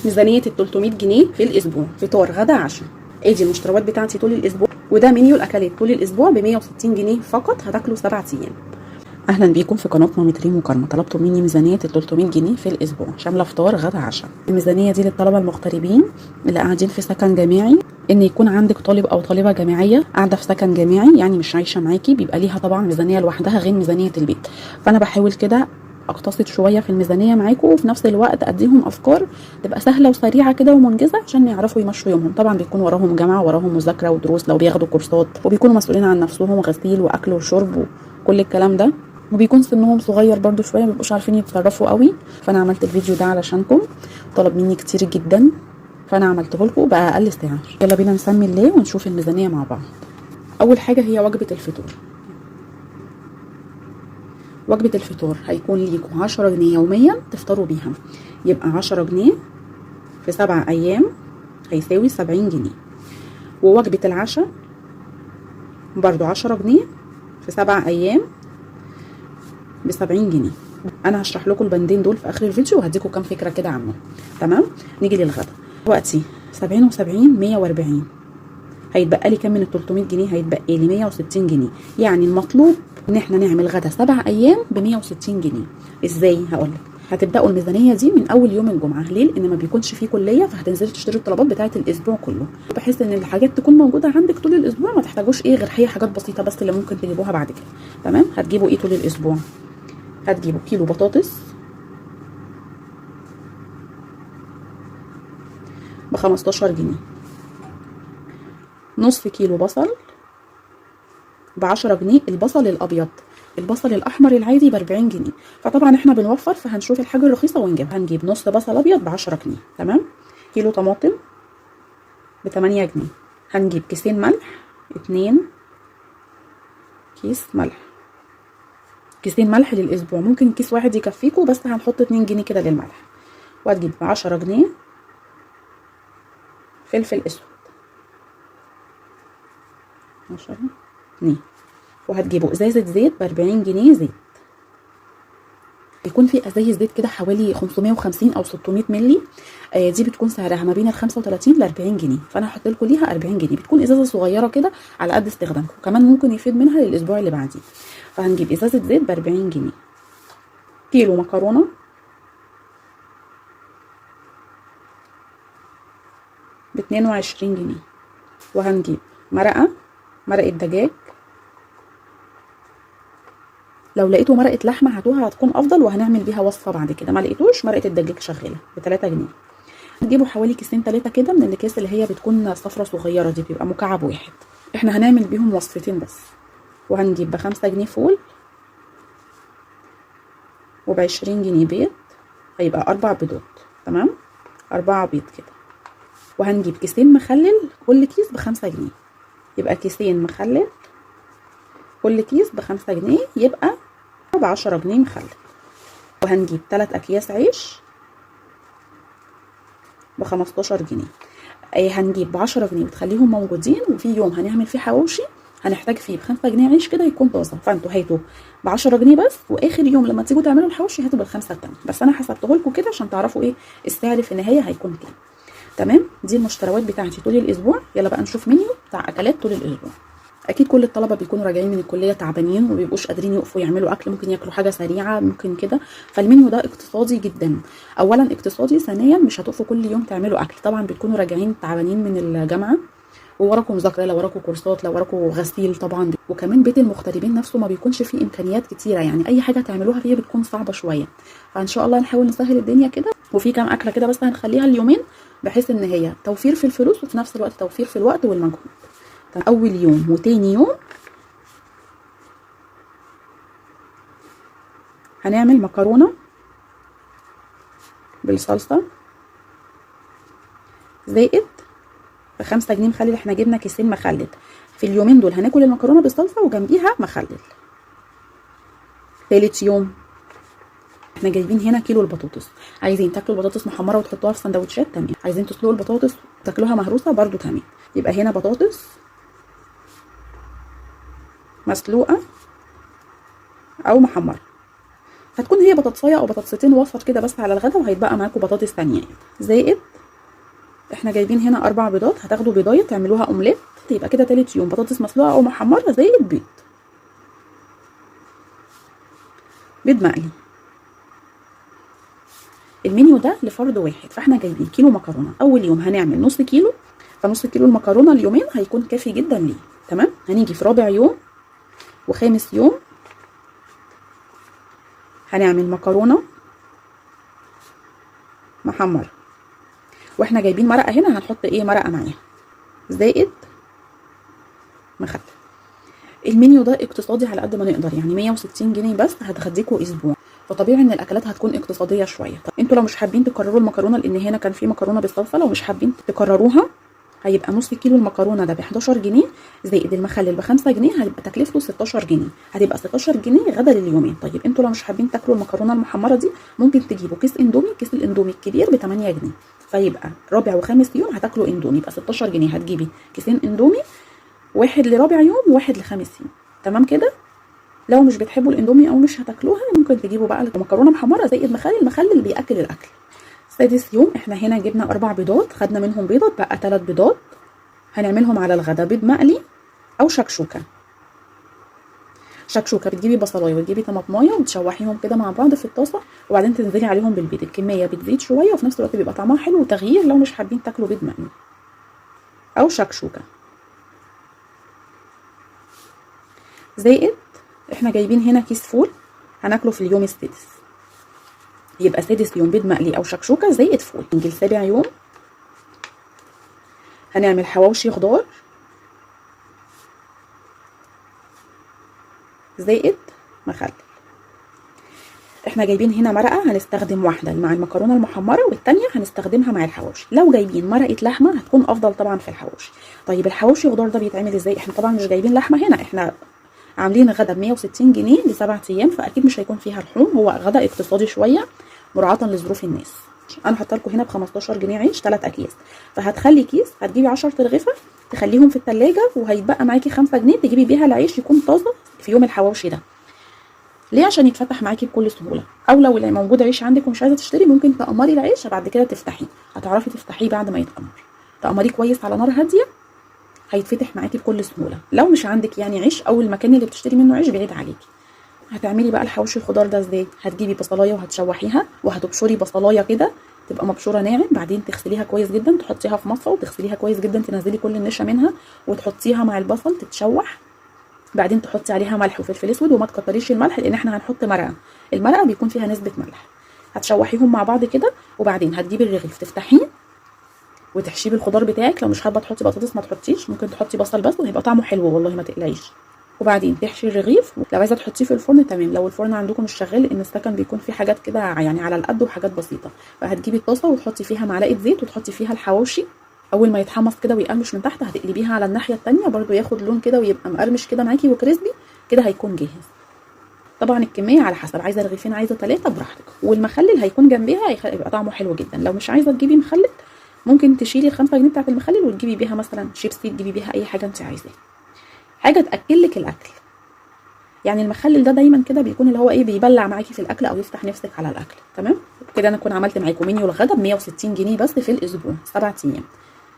ميزانيه ال 300 جنيه في الاسبوع، فطار غدا عشاء. ادي المشتريات بتاعتي طول الاسبوع، وده منيو الاكلات طول الاسبوع ب 160 جنيه فقط، هتاكلوا 7 ايام. اهلا بيكم في قناه مامي ريم وكرمه. طلبتوا مني ميزانيه ال 300 جنيه في الاسبوع شامله فطار غدا عشاء. الميزانيه دي للطلبه المغتربين اللي قاعدين في سكن جامعي، ان يكون عندك طالب او طالبه جامعيه قاعده في سكن جامعي يعني مش عايشه معاكي، بيبقى ليها طبعا ميزانيه لوحدها غير ميزانيه البيت. فانا بحاول كده اقتصد شويه في الميزانيه معاكم، وفي نفس الوقت اديهم افكار تبقى سهله وسريعه كده ومنجزه عشان يعرفوا يمشوا يومهم. طبعا بيكون وراهم جامعه، وراهم مذاكره ودروس لو بياخدوا كورسات، وبيكونوا مسؤولين عن نفسهم غسيل واكل وشرب وكل الكلام ده، وبيكون سنهم صغير برضو شويه، مبيبقوش عارفين يتصرفوا قوي. فانا عملت الفيديو ده علشانكم، طلب مني كتير جدا فانا عملته لكم باقل سعر. يلا بينا نسمي الله ونشوف الميزانيه مع بعض. اول حاجه هي وجبه الفطور. وجبه الفطور هيكون ليكم 10 جنيه يوميا تفطروا بيها، يبقى 10 جنيه في 7 ايام هيساوي 70 جنيه. ووجبه العشاء برضو 10 جنيه في 7 ايام ب70 جنيه. انا هشرح لكم البندين دول في اخر الفيديو وهديكم كام فكره كده عنهم. تمام، نيجي للغدا دلوقتي. 70 و70 140، هيتبقى لي كام من ال 300 جنيه؟ هيتبقى لي 160 جنيه. يعني المطلوب ان احنا نعمل غدا 7 ايام ب 160 جنيه. ازاي؟ هقول لك. هتبداوا الميزانيه دي من اول يوم الجمعه. ليه؟ لان ما بيكونش فيه كليه، فهتنزلي تشتري الطلبات بتاعه الاسبوع كله، بحيث ان الحاجات تكون موجوده عندك طول الاسبوع، ما تحتاجوش غير هي حاجات بسيطه بس اللي ممكن تجيبوها بعد كده. تمام. هتجيبوا ايه طول الاسبوع؟ هتجيبوا كيلو بطاطس ب 15 جنيه، نص كيلو بصل ب 10 جنيه، البصل الابيض. البصل الاحمر العادي ب 40 جنيه، فطبعا احنا بنوفر، فهنشوف الحاجه الرخيصه ونجيبها. هنجيب نص بصل ابيض ب 10 جنيه. تمام. كيلو طماطم ب 8 جنيه. هنجيب كيسين ملح، 2 كيس ملح. كيسين ملح للاسبوع، ممكن كيس واحد يكفيكوا، بس هنحط 2 جنيه كده للملح. وهتجيب ب 10 جنيه فلفل اسود 10 جنيه. وهتجيبوا ازازه زيت ب 40 جنيه زيت. بيكون في ازايز زيت كده حوالي 550 او 600 مللي، دي بتكون سعرها ما بين ال 35 ل 40 جنيه، فانا هحط لكم ليها 40 جنيه. بتكون ازازه صغيره كده على قد استخدامكم، كمان ممكن يفيد منها للاسبوع اللي بعديه. فهنجيب ازازه زيت ب 40 جنيه. كيلو مكرونه ب 22 جنيه. وهنجيب مرقه دجاج، لو لقيتوا مرقه لحمه هاتوها هتكون افضل، وهنعمل بيها وصفه بعد كده. ما لقيتوش، مرقه الدجاج شغاله ب 3 جنيه. هتجيبوا حوالي كيسين 3 كده من الاكياس اللي هي بتكون صفرة صغيره دي، بيبقى مكعب واحد. احنا هنعمل بيهم وصفتين بس. وهنجيب ب5 جنيه فول، وب20 جنيه بيض، هيبقى 4 بيضات. تمام، 4 بيض كده. وهنجيب كيسين مخلل، كل كيس ب5 جنيه، يبقى كيسين مخلل كل كيس ب5 جنيه، يبقى ب10 جنيه مخلل. وهنجيب 3 اكياس عيش ب15 جنيه. هنجيب ب10 جنيه وتخليهم موجودين، وفي يوم هنعمل فيه حواوشي هنحتاج فيه ب5 جنيه عيش كده يكون طازه، فانتوا هاتوا ب10 جنيه بس، واخر يوم لما تيجوا تعملوا الحواوشي هاتوا ب5 التانية. بس انا حسبته لكم كده عشان تعرفوا ايه السعر في النهايه هيكون كام. تمام. دي المشتريات بتاعتي طول الاسبوع. يلا بقى نشوف منيو بتاع اكلات طول الاسبوع. اكيد كل الطلبه بيكونوا راجعين من الكليه تعبانين وما بيبقوش قادرين يقفوا يعملوا اكل، ممكن ياكلوا حاجه سريعه ممكن كده. فالمنيو ده اقتصادي جدا. اولا اقتصادي، ثانيا مش هتقفوا كل يوم تعملوا اكل. طبعا بتكونوا راجعين تعبانين من الجامعه، ووراكم مذاكره، لو وراكم كورسات، لو وراكم غسيل طبعا. وكمان بيت المغتربين نفسه ما بيكونش فيه امكانيات كتيره، يعني اي حاجه تعملوها فيه بتكون صعبه شويه. فان شاء الله نحاول نسهل الدنيا كده، وفي كام اكله كده بس هنخليها اليومين، بحيث ان هي توفير في الفلوس وفي نفس الوقت توفير في الوقت والمجهود. اول يوم وتاني يوم هنعمل مكرونه بالصلصه زائد ب5 جنيه مخلل. احنا جبنا كيسين مخلل، في اليومين دول هناكل المكرونه بالصلصه وجنبيها مخلل. ثالث يوم احنا جايبين هنا كيلو البطاطس. عايزين تاكلوا البطاطس محمره وتحطوها في سندوتشات، تمام. عايزين تسلقوا البطاطس وتاكلوها مهروسه، برضو تمام. يبقى هنا بطاطس مسلوقه او محمره، هتكون هي بطاطسايه او بطاطستين وسط كده بس على الغدا، وهيتبقى معاكم بطاطس ثانيه زائد احنا جايبين هنا 4 بيضات، هتاخدوا بيضايه تعملوها اومليت، يبقى كده تالت يوم بطاطس مسلوقه او محمره زي البيض، بيض مقلي. المنيو ده لفرد واحد، فاحنا جايبين كيلو مكرونه. اول يوم هنعمل نص كيلو، فنص كيلو المكرونه اليومين هيكون كافي جدا ليه. تمام. هنيجي في رابع يوم وخامس يوم هنعمل مكرونه محمره، واحنا جايبين مرقه هنا هنحط ايه مرقه معاها زائد مخلل. المنيو ده اقتصادي على قد ما نقدر، يعني 160 جنيه بس هتخديكوا اسبوع، فطبيعي ان الاكلات هتكون اقتصاديه شويه. طب انتوا لو مش حابين تكرروا المكرونه، لان هنا كان في مكرونه بالصلصه، لو مش حابين تكرروها هيبقى نص كيلو المكرونه ده ب 11 جنيه زائد المخلل ب 5 جنيه، هيبقى تكلفته 16 جنيه، هتبقى 16 جنيه غدا لليومين. طيب انتوا لو مش حابين تاكلوا المكرونه المحمره دي، ممكن تجيبوا كيس اندومي، كيس الاندومي الكبير ب 8 جنيه، فيبقى رابع وخامس يوم هتاكلوا اندومي، يبقى 16 جنيه هتجيبي كيسين اندومي، واحد لرابع يوم وواحد لخامس يوم. تمام كده. لو مش بتحبوا الاندومي او مش هتاكلوها، ممكن تجيبوا بقى مكرونه محمره زائد مخلل بياكل الاكل. سادس يوم احنا هنا جبنا 4 بيضات، خدنا منهم بيضه بقى 3 بيضات، هنعملهم على الغدا بيض مقلي او شكشوكه. شكشوكه بتجيبي بصلايه وتجيبي طماطمايه وتشوحيهم كده مع بعض في الطاسه، وبعدين تنزلي عليهم بالبيض، الكميه بتزيد شويه وفي نفس الوقت بيبقى طعمها حلو وتغيير لو مش حابين تاكلوا بيض مقلي او شكشوكه. زائد احنا جايبين هنا كيس فول هناكله في اليوم السادس، يبقى سادس يوم بيض مقلي او شكشوكه زائد فول. نيجي لسابع يوم هنعمل حواوشي خضار زائد مخلل. احنا جايبين هنا مرقه هنستخدم واحده مع المكرونه المحمره والتانيه هنستخدمها مع الحواوشي. لو جايبين مرقه لحمه هتكون افضل طبعا في الحواوشي. طيب الحواوشي خضار ده بيتعمل ازاي؟ احنا طبعا مش جايبين لحمه هنا، احنا عاملين غدا ب 160 جنيه ل7 ايام، فاكيد مش هيكون فيها لحوم، هو غدا اقتصادي شويه مراعاه لظروف الناس. انا حاطه لكم هنا ب 15 جنيه عيش 3 اكياس، فهتخلي كيس هتجيبي 10 رغيفه تخليهم في الثلاجه، وهيتبقى معاكي 5 جنيه تجيبي بيها العيش يكون طازه في يوم الحواوشي ده. ليه؟ عشان يتفتح معاكي بكل سهوله. او لو موجود عيش عندك ومش عايزه تشتري، ممكن تقمري العيش بعد كده تفتحيه، هتعرفي تفتحيه بعد ما يتقمر. تقمريه كويس على نار هاديه هيتفتح معاكي بكل سهوله. لو مش عندك يعني عيش او المكان اللي بتشتري منه عيش بعيد عليكي، هتعملي بقى الحواوشي الخضار ده ازاي؟ هتجيبي بصلايه وهتشوحيها وهتبشري بصلايه كده تبقى مبشوره ناعم، بعدين تغسليها كويس جدا تحطيها في مصفى وتغسليها كويس جدا تنزلي كل النشا منها وتحطيها مع البصل تتشوح، بعدين تحطي عليها ملح وفلفل اسود وما تكتريش الملح لان احنا هنحط مرقه، المرقه بيكون فيها نسبه ملح. هتشوحيهم مع بعض كده، وبعدين هتجيبي الرغيف تفتحيه وتحشيه بالخضار بتاعك. لو مش حابه تحطي بطاطس ما تحطيش، ممكن تحطي بصل بس وهيبقى طعمه حلو والله ما تقلقيش. وبعدين تحشي الرغيف، لو عايزه تحطيه في الفرن تمام، لو الفرن عندكم مش شغال لان السكن بيكون فيه حاجات كده يعني على القد وحاجات بسيطه، فهتجيبي الطاسه وتحطي فيها معلقه زيت وتحطي فيها الحواوشي، اول ما يتحمص كده ويقرمش من تحت هتقلبيها على الناحيه الثانيه برده ياخد لون كده ويبقى مقرمش كده معاكي وكريسبي كده، هيكون جاهز. طبعا الكميه على حسب، عايزه رغيفين عايزه 3 براحتك، والمخلل هيكون جنبيها هيبقى طعمه حلو جدا. لو مش عايزه تجيبي مخلل ممكن تشيلي ال5 جنيه بتاعت المخلل وتجيبي بيها مثلا شيبسي، تجيبي بيها اي حاجه انت عايزاها، حاجه تاكلك الاكل. يعني المخلل ده دايما كده بيكون اللي هو ايه بيبلع معاكي في الاكل او يفتح نفسك على الاكل. تمام كده انا اكون عملت معاكم منيو الغدا ب 160 جنيه بس في الاسبوع 7 ايام.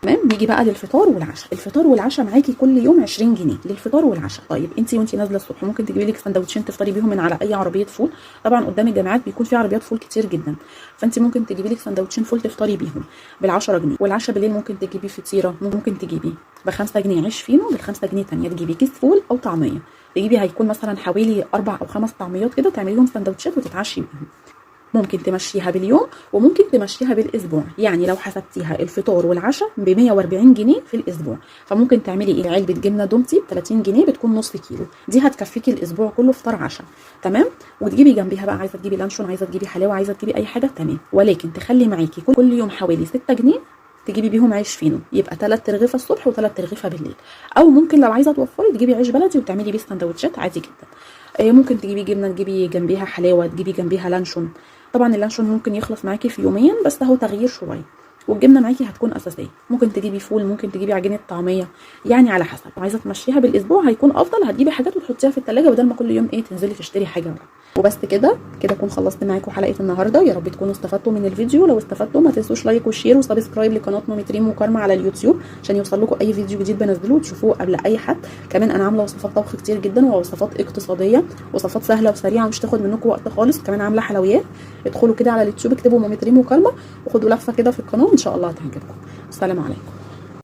تمام. نيجي بقى للفطار والعشاء. الفطار والعشاء معاكي كل يوم 20 جنيه للفطار والعشاء. طيب انت وانت نازله الصبح ممكن تجيبي لك سندوتشين تفطري بيهم من على اي عربيه فول، طبعا قدام الجامعات بيكون في عربيات فول كتير جدا، فانت ممكن تجيبي لك سندوتشين فول تفطري بيهم ب10 جنيه. والعشاء بالليل ممكن تجيبي فطيره، ممكن تجيبي ب5 جنيه عيش فينو، ب5 جنيه ثانيه تجيبي كيس فول او طعميه، تجيبي هيكون مثلا حوالي 4 أو 5 طعميات كده تعملي لهم سندوتشات وتتعشي بيهم. ممكن تمشيها باليوم وممكن تمشيها بالاسبوع، يعني لو حسبتيها الفطار والعشاء ب 140 جنيه في الاسبوع، فممكن تعملي ايه علبه جبنه دومتي ب 30 جنيه بتكون نص كيلو، دي هتكفيكي الاسبوع كله فطار عشاء. تمام. وتجيبي جنبيها بقى عايزه تجيبي لانشون، عايزه تجيبي حلاوه، عايزه تجيبي اي حاجه تمام، ولكن تخلي معاكي كل يوم حوالي 6 جنيه تجيبي بيهم عيش فينو، يبقى 3 رغيفه الصبح و3 رغيفه بالليل. او ممكن لو عايزه توفري تجيبي عيش بلدي وتعملي بيه سندوتشات عادي جدا. ممكن تجيبي جبنه، تجيبي جنبيها حلاوه، تجيبي جنبيها لانشون. طبعا اللانشون ممكن يخلص معاكي في يومين بس اهو تغيير شويه. والجبنه معاكي هتكون اساسيه. ممكن تجيبي فول، ممكن تجيبي عجينه طعميه، يعني على حسب. عايزه تمشيها بالاسبوع هيكون افضل، هتجيبي حاجات وتحطيها في التلاجة بدل ما كل يوم تنزلي تشتري حاجه. وبس كده اكون خلصت معاكم حلقه النهارده. يا رب تكونوا استفدتوا من الفيديو. لو استفدتوا ما تنسوش لايك وشير وسبسكرايب لقناه مامي ريم وكارما على اليوتيوب عشان يوصل لكم اي فيديو جديد بنزله وتشوفوه قبل اي حد. كمان انا عامله وصفات طبخ كتير جدا ووصفات اقتصاديه، وصفات سهله وسريعه ومش تاخد منكم وقت خالص. كمان عامله حلويات. ادخلوا كده على اليوتيوب اكتبوا مامي ريم وكارما وخدوا لفه كده في القناه ان شاء الله هتعجبكم. السلام عليكم.